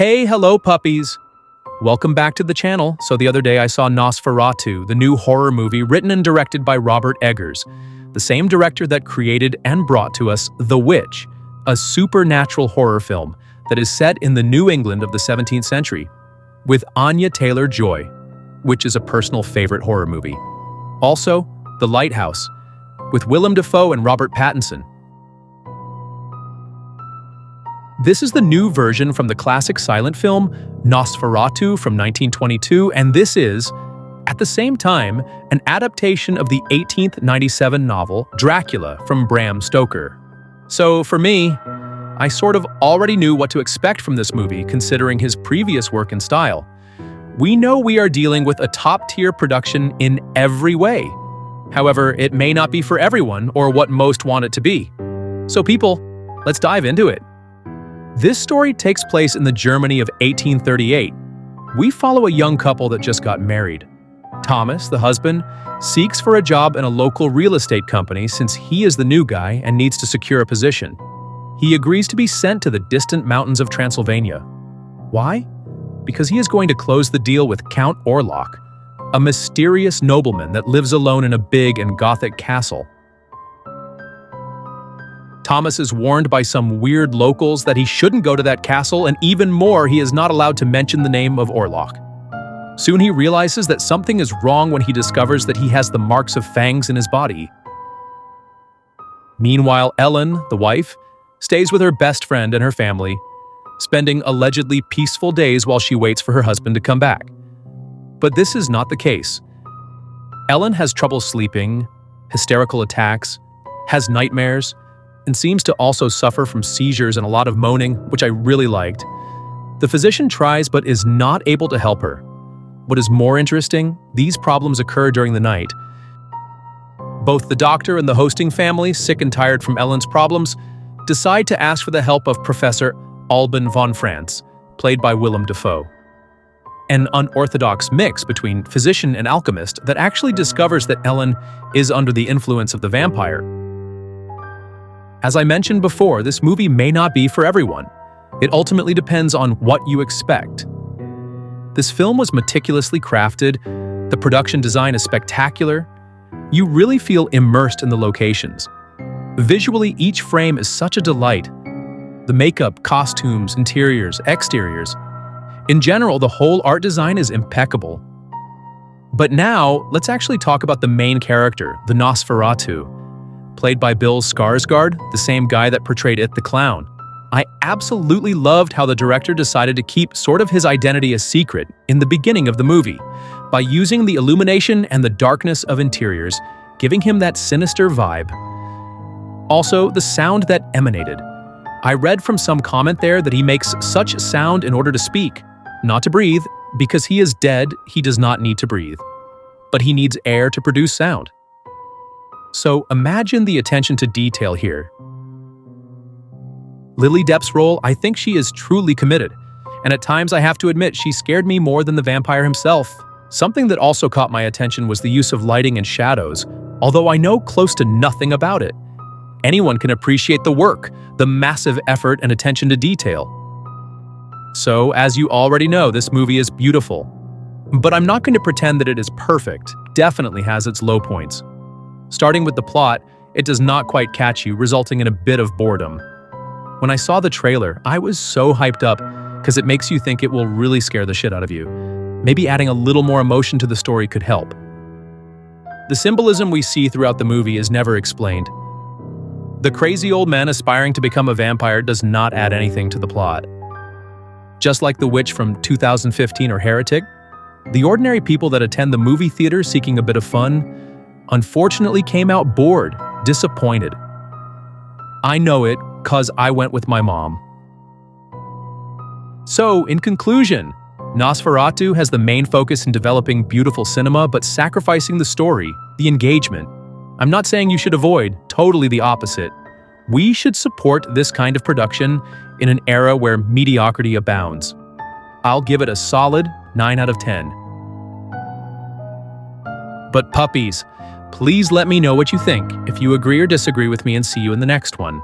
Hey, hello puppies! Welcome back to the channel. So the other day I saw NOSFERATU, the new horror movie written and directed by Robert Eggers, the same director that created and brought to us The Witch, a supernatural horror film that is set in the New England of the 17th century, with Anya Taylor-Joy, which is a personal favorite horror movie. Also, The Lighthouse, with Willem Dafoe and Robert Pattinson. This is the new version from the classic silent film NOSFERATU from 1922, and this is, at the same time, an adaptation of the 1897 novel Dracula from Bram Stoker. So for me, I sort of already knew what to expect from this movie considering his previous work and style. We know we are dealing with a top-tier production in every way. However, it may not be for everyone or what most want it to be. So people, let's dive into it. This story takes place in the Germany of 1838. We follow a young couple that just got married. Thomas, the husband, seeks for a job in a local real estate company since he is the new guy and needs to secure a position. He agrees to be sent to the distant mountains of Transylvania. Why? Because he is going to close the deal with Count Orlok, a mysterious nobleman that lives alone in a big and gothic castle. Thomas is warned by some weird locals that he shouldn't go to that castle, and even more, he is not allowed to mention the name of Orlok. Soon he realizes that something is wrong when he discovers that he has the marks of fangs in his body. Meanwhile, Ellen, the wife, stays with her best friend and her family, spending allegedly peaceful days while she waits for her husband to come back. But this is not the case. Ellen has trouble sleeping, hysterical attacks, has nightmares, and seems to also suffer from seizures and a lot of moaning, which I really liked. The physician tries but is not able to help her. What is more interesting, these problems occur during the night. Both the doctor and the hosting family, sick and tired from Ellen's problems, decide to ask for the help of Professor Alban von Franz, played by Willem Dafoe. An unorthodox mix between physician and alchemist that actually discovers that Ellen is under the influence of the vampire. As I mentioned before, this movie may not be for everyone. It ultimately depends on what you expect. This film was meticulously crafted, the production design is spectacular, you really feel immersed in the locations. Visually, each frame is such a delight. The makeup, costumes, interiors, exteriors. In general, the whole art design is impeccable. But now, let's actually talk about the main character, the NOSFERATU, played by Bill Skarsgård, the same guy that portrayed It the Clown. I absolutely loved how the director decided to keep sort of his identity a secret in the beginning of the movie, by using the illumination and the darkness of interiors, giving him that sinister vibe. Also, the sound that emanated. I read from some comment there that he makes such sound in order to speak, not to breathe, because he is dead, he does not need to breathe. But he needs air to produce sound. So imagine the attention to detail here. Lily Depp's role, I think she is truly committed, and at times I have to admit she scared me more than the vampire himself. Something that also caught my attention was the use of lighting and shadows, although I know close to nothing about it. Anyone can appreciate the work, the massive effort and attention to detail. So, as you already know, this movie is beautiful. But I'm not going to pretend that it is perfect, definitely has its low points. Starting with the plot, it does not quite catch you, resulting in a bit of boredom. When I saw the trailer, I was so hyped up because it makes you think it will really scare the shit out of you. Maybe adding a little more emotion to the story could help. The symbolism we see throughout the movie is never explained. The crazy old man aspiring to become a vampire does not add anything to the plot. Just like The Witch from 2015 or Heretic, the ordinary people that attend the movie theater seeking a bit of fun unfortunately came out bored, disappointed. I know it, cause I went with my mom. So, in conclusion, NOSFERATU has the main focus in developing beautiful cinema but sacrificing the story, the engagement. I'm not saying you should avoid, totally the opposite. We should support this kind of production in an era where mediocrity abounds. I'll give it a solid 9 out of 10. But puppies, please let me know what you think, if you agree or disagree with me, and see you in the next one.